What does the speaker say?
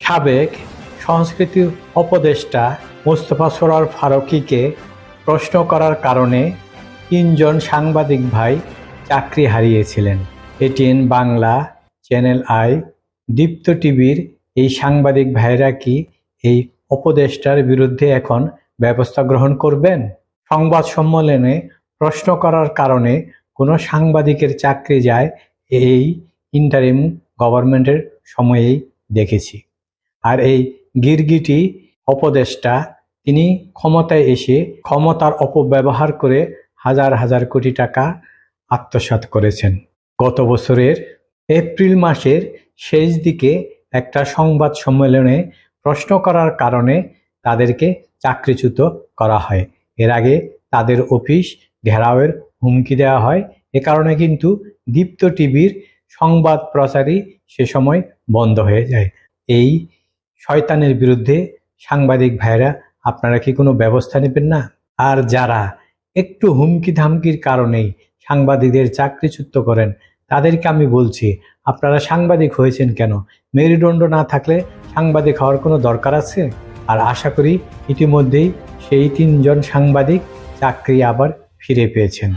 সাবেক সংস্কৃতি উপদেষ্টা মোস্তফা সরোয়ার ফারুকীকে প্রশ্ন করার কারণে 3 জন সাংবাদিক ভাই চাকরি হারিয়েছিলেন। এটিএন বাংলা, চ্যানেল আই, দীপ্ত টিভির এই সাংবাদিক ভাইরা কি এই উপদেষ্টার বিরুদ্ধে এখন ব্যবস্থা গ্রহণ করবেন? সংবাদ সম্মেলনে প্রশ্ন করার কারণে কোনো সাংবাদিকের চাকরি যায় এই ইন্টারিম গভর্নমেন্টের সময়েই দেখেছি। আর এই গিরগিটি উপদেষ্টা তিনি ক্ষমতায় এসে ক্ষমতার অপব্যবহার করে হাজার হাজার কোটি টাকা আত্মসাৎ করেছেন। গত বছরের এপ্রিল মাসের শেষ দিকে একটা সংবাদ সম্মেলনে প্রশ্ন করার কারণে তাদেরকে চাকরিচ্যুত করা হয়। এর আগে তাদের অফিস ঘেরাওয়ের হুমকি দেওয়া হয়। এ কারণে কিন্তু দীপ্ত টিভির সংবাদ প্রচারই সে সময় বন্ধ হয়ে যায়। এই শয়তানের বিরুদ্ধে সাংবাদিক ভাইরা আপনারা কি কোনো ব্যবস্থা নেবেন না? আর যারা একটু হুমকি ধামকির কারণেই সাংবাদিকদের চাকরিচ্যুত করেন তাদেরকে আমি বলছি, আপনারা সাংবাদিক হয়েছেন কেন? মেরুদণ্ড না থাকলে সাংবাদিক হওয়ার কোনো দরকার আছে? আর আশা করি ইতিমধ্যেই সেই 3 জন সাংবাদিক চাকরি আবার ফিরে পেয়েছেন।